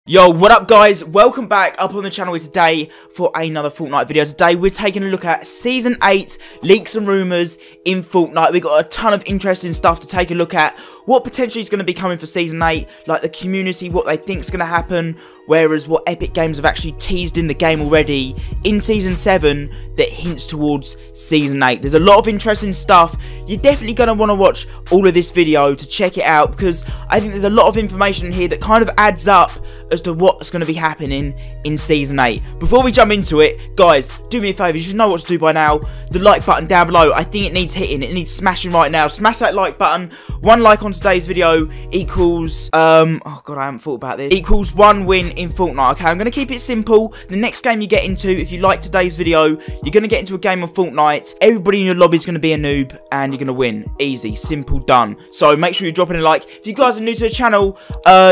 Yo, what up guys? Welcome back up on the channel today for another Fortnite video. Today we're taking a look at Season 8 leaks and rumours in Fortnite. We got a ton of interesting stuff to take a look at. What potentially is going to be coming for Season 8, like the community, what they think is going to happen, whereas what Epic Games have actually teased in the game already in Season 7 that hints towards Season 8. There's a lot of interesting stuff. You're definitely going to want to watch all of this video to check it out because I think there's a lot of information in here that kind of adds up as to what's going to be happening in Season 8. Before we jump into it, guys, do me a favour, you should know what to do by now. The like button down below, I think it needs hitting, it needs smashing right now. Smash that like button. One like on today's video equals, oh god, I haven't thought about this, equals 1 win in Fortnite. Okay, I'm going to keep it simple. The next game you get into, if you like today's video, you're going to get into a game of Fortnite. Everybody in your lobby is going to be a noob, and you're going to win. Easy, simple, done. So make sure you're dropping a like. If you guys are new to the channel,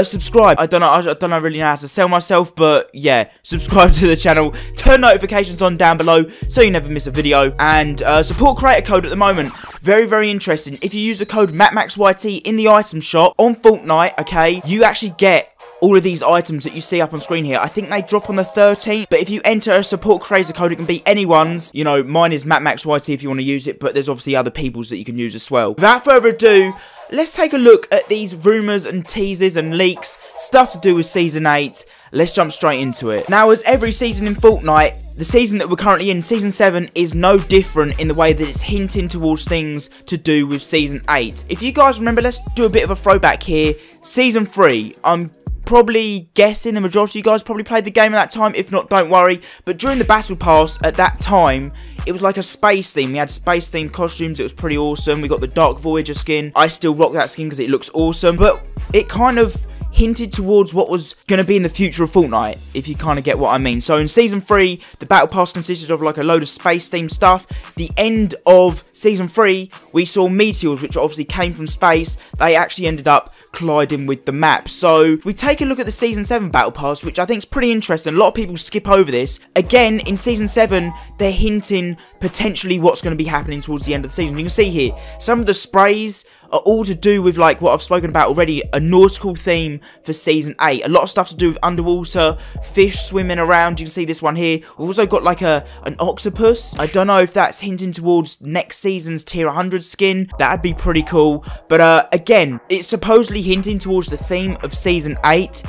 subscribe. I don't really know how to sell myself, but yeah, subscribe to the channel. Turn notifications on down below so you never miss a video. And support creator code at the moment. Very, very interesting. If you use the code macmacsyt in the item shop on Fortnite, okay, you actually get all of these items that you see up on screen here. I think they drop on the 13th, but if you enter a support creator code, it can be anyone's. You know, mine is macmacsyt if you want to use it, but there's obviously other people's that you can use as well. Without further ado, let's take a look at these rumours and teasers and leaks, stuff to do with Season 8. Let's jump straight into it. Now, as every season in Fortnite, the season that we're currently in, Season 7, is no different in the way that it's hinting towards things to do with Season 8. If you guys remember, let's do a bit of a throwback here. Season 3, I'm probably guessing the majority of you guys probably played the game at that time. If not, don't worry. But during the Battle Pass at that time, it was like a space theme. We had space themed costumes. It was pretty awesome. We got the Dark Voyager skin. I still rock that skin because it looks awesome. But it kind of hinted towards what was going to be in the future of Fortnite, if you kind of get what I mean. So in Season 3, the Battle Pass consisted of like a load of space-themed stuff. The end of Season 3, we saw meteors, which obviously came from space. They actually ended up colliding with the map. So we take a look at the Season 7 Battle Pass, which I think is pretty interesting. A lot of people skip over this. Again, in Season 7, they're hinting potentially what's going to be happening towards the end of the season. You can see here, some of the sprays are all to do with like what I've spoken about already, a nautical theme for Season 8. A lot of stuff to do with underwater, fish swimming around. You can see this one here. We've also got like an octopus. I don't know if that's hinting towards next season's tier 100 skin. That'd be pretty cool. But again, it's supposedly hinting towards the theme of Season 8.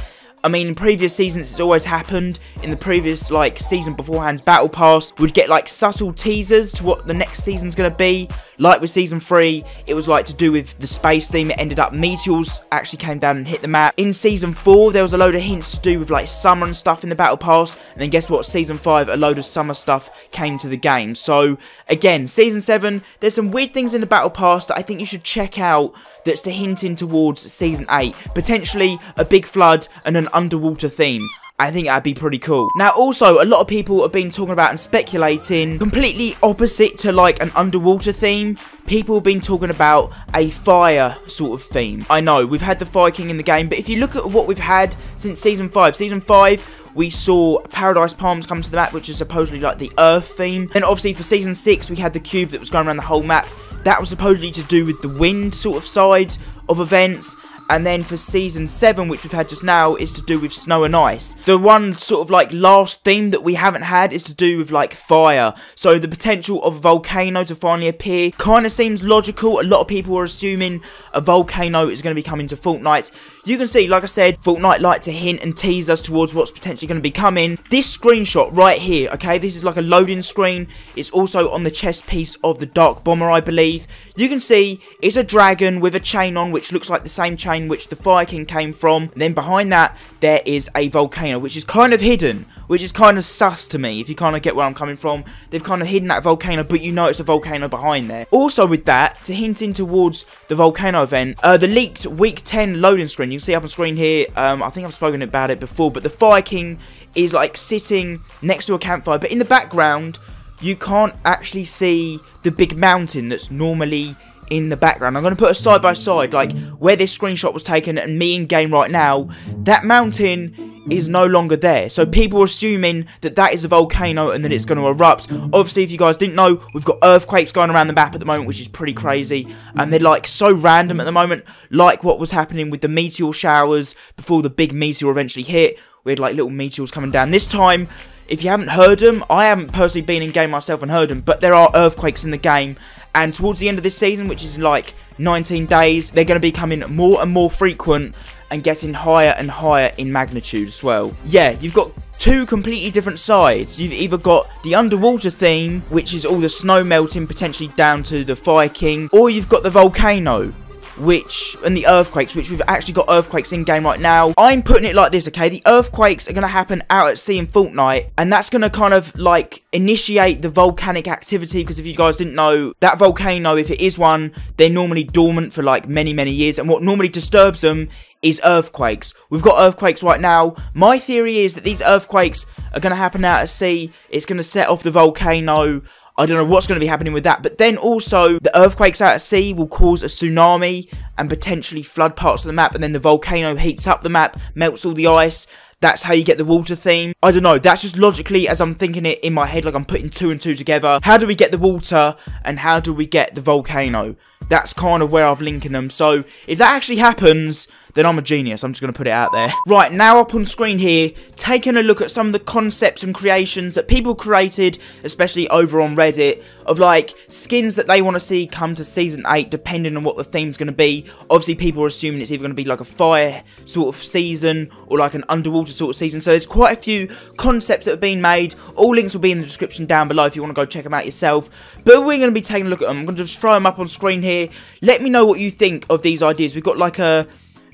I mean, in previous seasons, it's always happened. In the previous, like, season beforehand's Battle Pass, we'd get, like, subtle teasers to what the next season's going to be. Like with Season 3, it was, like, to do with the space theme. It ended up meteors actually came down and hit the map. In Season 4, there was a load of hints to do with, like, summer and stuff in the Battle Pass. And then guess what? Season 5, a load of summer stuff came to the game. So, again, Season 7, there's some weird things in the Battle Pass that I think you should check out that's to hinting towards Season 8. Potentially a big flood and an underwater theme. I think that'd be pretty cool. Now, also, a lot of people have been talking about and speculating completely opposite to like an underwater theme. People have been talking about a fire sort of theme. I know, we've had the Fire King in the game, but if you look at what we've had since Season 5, we saw Paradise Palms come to the map, which is supposedly like the Earth theme. Then obviously for Season 6, we had the cube that was going around the whole map. That was supposedly to do with the wind sort of side of events. And then for Season 7, which we've had just now, is to do with snow and ice. The one sort of like last theme that we haven't had is to do with like fire. So the potential of a volcano to finally appear kind of seems logical. A lot of people are assuming a volcano is going to be coming to Fortnite. You can see, like I said, Fortnite like to hint and tease us towards what's potentially going to be coming. This screenshot right here, okay, this is like a loading screen. It's also on the chest piece of the Dark Bomber, I believe. You can see it's a dragon with a chain on, which looks like the same chain which the Fire King came from. And then behind that, there is a volcano, which is kind of hidden, which is kind of sus to me, if you kind of get where I'm coming from. They've kind of hidden that volcano, but you know it's a volcano behind there. Also with that, to hint in towards the volcano event, the leaked Week 10 loading screen, you can see up on screen here, I think I've spoken about it before, but the Fire King is like sitting next to a campfire, but in the background, you can't actually see the big mountain that's normally in the background. I'm going to put a side by side, like where this screenshot was taken and me in game right now. That mountain is no longer there, so people are assuming that that is a volcano and that it's going to erupt. Obviously, if you guys didn't know, we've got earthquakes going around the map at the moment, which is pretty crazy, and they're like so random at the moment, like what was happening with the meteor showers before the big meteor eventually hit. We had like little meteors coming down. This time, if you haven't heard them, I haven't personally been in game myself and heard them, but there are earthquakes in the game, and towards the end of this season, which is like 19 days, they're going to be becoming more and more frequent and getting higher and higher in magnitude as well. Yeah, you've got two completely different sides. You've either got the underwater theme, which is all the snow melting potentially down to the Fire King, or you've got the volcano, and the earthquakes, which we've actually got earthquakes in game right now. I'm putting it like this, okay? The earthquakes are going to happen out at sea in Fortnite, and that's going to kind of like initiate the volcanic activity, because if you guys didn't know, that volcano, if it is one, they're normally dormant for like many years, and what normally disturbs them is earthquakes. We've got earthquakes right now. My theory is that these earthquakes are going to happen out at sea. It's going to set off the volcano. I don't know what's going to be happening with that, but then also the earthquakes out at sea will cause a tsunami and potentially flood parts of the map, and then the volcano heats up the map, melts all the ice. That's how you get the water theme. I don't know, that's just logically as I'm thinking it in my head, like I'm putting two and two together. How do we get the water and how do we get the volcano? That's kind of where I've linking them. So if that actually happens, then I'm a genius. I'm just going to put it out there. Right, now up on screen here, taking a look at some of the concepts and creations that people created, especially over on Reddit, of like skins that they want to see come to Season 8, depending on what the theme's going to be. Obviously, people are assuming it's either going to be like a fire sort of season or like an underwater sort of season. So there's quite a few concepts that have been made. All links will be in the description down below if you want to go check them out yourself. But we're going to be taking a look at them. I'm going to just throw them up on screen here. Let me know what you think of these ideas. We've got like the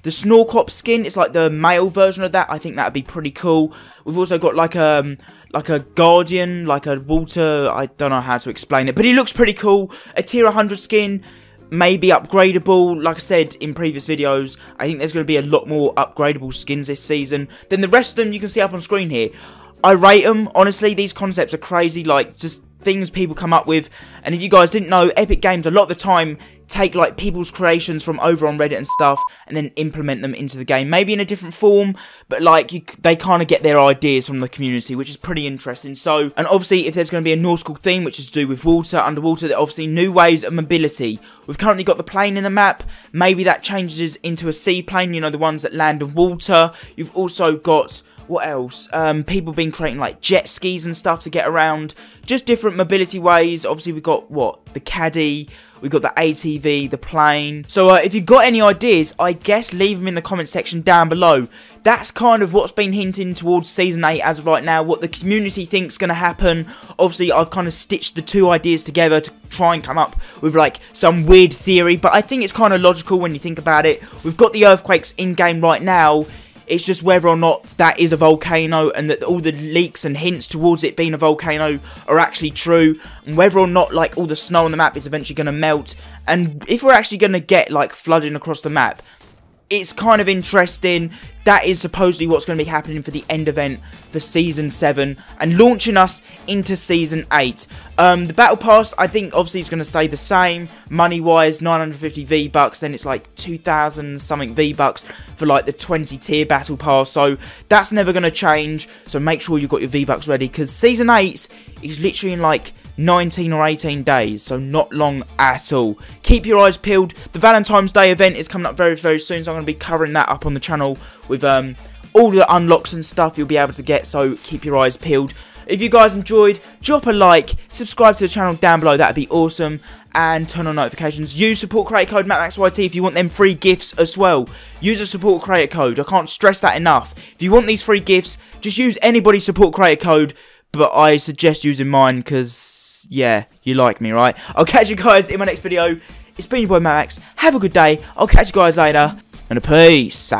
Snorkop skin. It's like the male version of that. I think that would be pretty cool. We've also got like a guardian, like a water. I don't know how to explain it, but he looks pretty cool. A tier 100 skin, maybe upgradable. Like I said in previous videos, I think there's going to be a lot more upgradable skins this season than the rest of them you can see up on screen here. I rate them. Honestly, these concepts are crazy. Like, just things people come up with. And if you guys didn't know, Epic Games a lot of the time take like people's creations from over on Reddit and stuff and then implement them into the game, maybe in a different form, but like they kind of get their ideas from the community, which is pretty interesting. So, and obviously if there's going to be a nautical theme, which is to do with water, underwater, there are obviously new ways of mobility. We've currently got the plane in the map. Maybe that changes into a seaplane, you know, the ones that land on water. You've also got, what else? People been creating like jet skis and stuff to get around. Just different mobility ways. Obviously we've got, what, the caddy, we've got the ATV, the plane. So if you've got any ideas, I guess leave them in the comment section down below. That's kind of what's been hinting towards Season 8 as of right now, what the community thinks going to happen. Obviously I've kind of stitched the two ideas together to try and come up with like some weird theory, but I think it's kind of logical when you think about it. We've got the earthquakes in game right now. It's just whether or not that is a volcano and that all the leaks and hints towards it being a volcano are actually true, and whether or not like all the snow on the map is eventually going to melt, and if we're actually going to get like flooding across the map. It's kind of interesting. That is supposedly what's going to be happening for the end event for Season 7 and launching us into Season 8. The Battle Pass, I think obviously it's going to stay the same. Money-wise, 950 V-Bucks. Then it's like 2,000 something V-Bucks for like the 20 tier Battle Pass. So that's never going to change. So make sure you've got your V-Bucks ready, because Season 8 is literally in like 19 or 18 days, so not long at all. Keep your eyes peeled. The Valentine's Day event is coming up very soon, so I'm going to be covering that up on the channel with all the unlocks and stuff you'll be able to get, so keep your eyes peeled. If you guys enjoyed, drop a like, subscribe to the channel down below, that'd be awesome, and turn on notifications. Use support creator code macmacsyt if you want them free gifts as well. Use a support creator code, I can't stress that enough. If you want these free gifts, just use anybody's support creator code, but I suggest using mine because, yeah, you like me, right? I'll catch you guys in my next video. It's been your boy Max. Have a good day. I'll catch you guys later. And a peace.